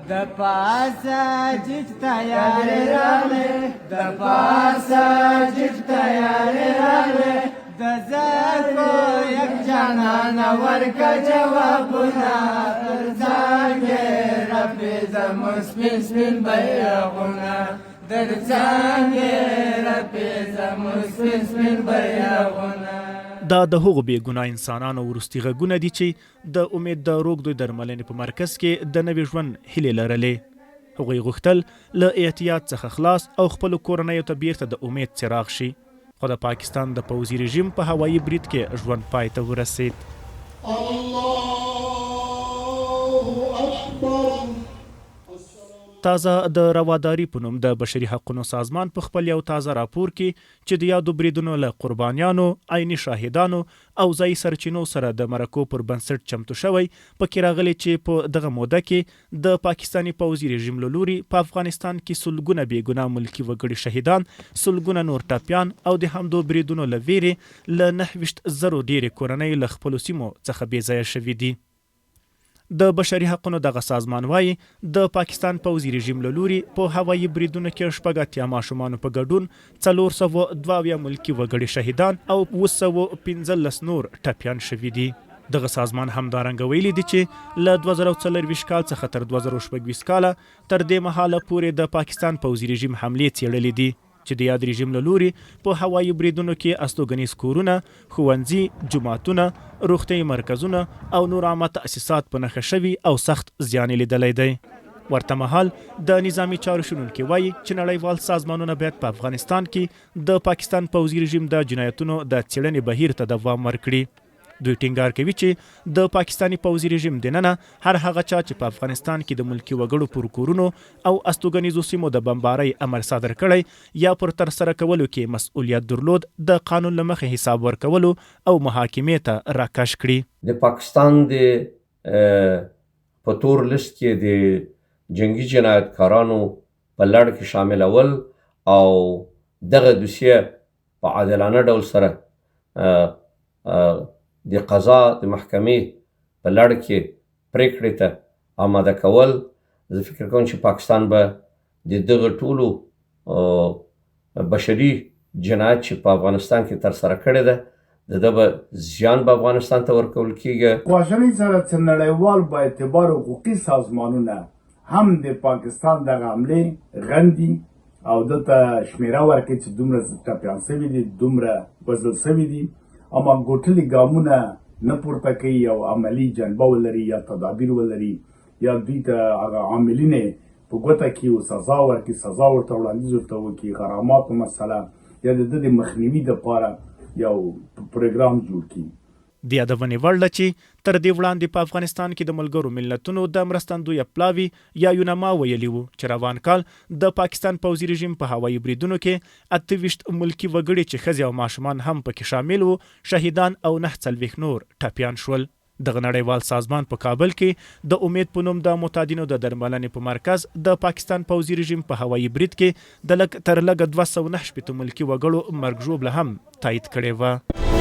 د پاسه جج تیارې راغلې د پاسه جج تیارې راغلې د زکو یک جانان ورکه جوابونه پر ځانګې رپېږه مو سپین سپین بیرغونه در څانګې رپېږه مو سپین سپین بیرغونه. دا د هغو بې ګناه انسانانو وروستي غږونه دي چې د امید د روږدو درملنې په مرکز کې د نوي ژوند هیلې لرلې. هغوی غوښتل له اعتیاد څخه خلاص او خپلو کورنیو ته بیرته د امید څراغ شي، خو د پاکستان د پوځي رژیم په هوایي برید کې ژوند پای ته ورسید. تازه د رواداري په نوم د بشري حقونو سازمان په خپل یو تازه راپور کې چې د یادو بریدونو له قربانیانو، عیني شاهدانو او ځایي سرچینو سره د مرکو پر بنسټ چمتو شوی، پکې راغلی چې په دغه موده کې د پاکستاني پوځي رژیم له لوري په افغانستان کې سلګونه بې ګناه ملکي وګړي شهیدان، سلګونه نور ټپیان او د همدو بریدونو له ویرې له 9,000 ډېرې کورنۍ له خپلو سیمو څخه بې ځایه شوي دي. د بشري حقونو دغه سازمان وایي د پاکستان پوځي رژیم له لوري په هوایي بریدونو کې 80 ماشومانو په ګډون 422 ملکي وګړي شهیدان او 215 نور ټپیان شوي دي. دغه سازمان همدارنګه ویلي دي چې له 2024 کال څخه تر 2026 کاله تر دې مهاله پورې د پاکستان پوځي رژیم حملې څېړلې دي چې د یاد رژیم له لوري په هوایي بریدونو کې استوګنیز کورونه، ښوونځي، جوماتونه، روغتیايي مرکزونه او نور عامه تأسیسات په نښه شوي او سخت زیان یې لیدلی دی. ورته مهال د نظامي چارو شنونکي وایي چې نړیوال سازمانونه باید په افغانستان کې د پاکستان پوځي رژیم د جنایتونو د څېړنې بهیر ته دوام ورکړي. دوی ټینګار کوي چې د پاکستاني پوځي رژیم دننه هر هغه چا چې په افغانستان کې د ملکي وګړو پر کورونو او استوګنیزو سیمو د بمبارۍ امر صادر کړی یا پر ترسره کولو کې مسؤلیت درلود، د قانون له مخې حساب ورکولو او محاکمې ته راکش کړي. د پاکستان د په تور لیست کې د جنگي جنایتکارانو په لړ کې شاملول او دغه دوسیه په عادلانه ډول سره د قضا د محکمې په لړ کې پریکړې ته آماده کول، زه فکر کوم چې پاکستان به د دغه ټولو بشري جنایت چې په افغانستان کې ترسره کړې ده د ده به زیان به افغانستان ته ورکول کېږي. خواشنۍ سره چې نړیوال با اعتبار حقوقي سازمانونه هم د پاکستان دغه حملې غندي او دلته شمیره ورکړي چې دومره ټپیان سوي دي، دومره وژل سوي دي، اما ګوټلي ګامونه نه پورته کوي او عملي جنبه ولري یا تدابیر ولري یا دوی ته هغه عاملین په ګوته کې او سزا ورکړي، سزا ورته وړاندیز ورته وکړي، غراماتو مسله یا د د مخنیوي دپاره یو پروګرام جوړ کړي. د یادونې وړ ده چې تر دې وړاندې په افغانستان کې د ملګرو ملتونو د مرستندویه پلاوي یا یونما ویلي وو چې روان کال د پاکستان پوځي رژیم په هوایي بریدونو کې 28 ملکي وګړي چې ښځې او ماشومان هم پکې شامل وو شهیدان او 49 نور ټپیان شول. دغه نړیوال سازمان په کابل کې د امید په نوم د معتادینو د درملنې په مرکز د پاکستان پوځي رژیم په هوایي برید کې د تر لږه 290 ملکي وګړو مرګ ژوبله هم تایید کړې وه.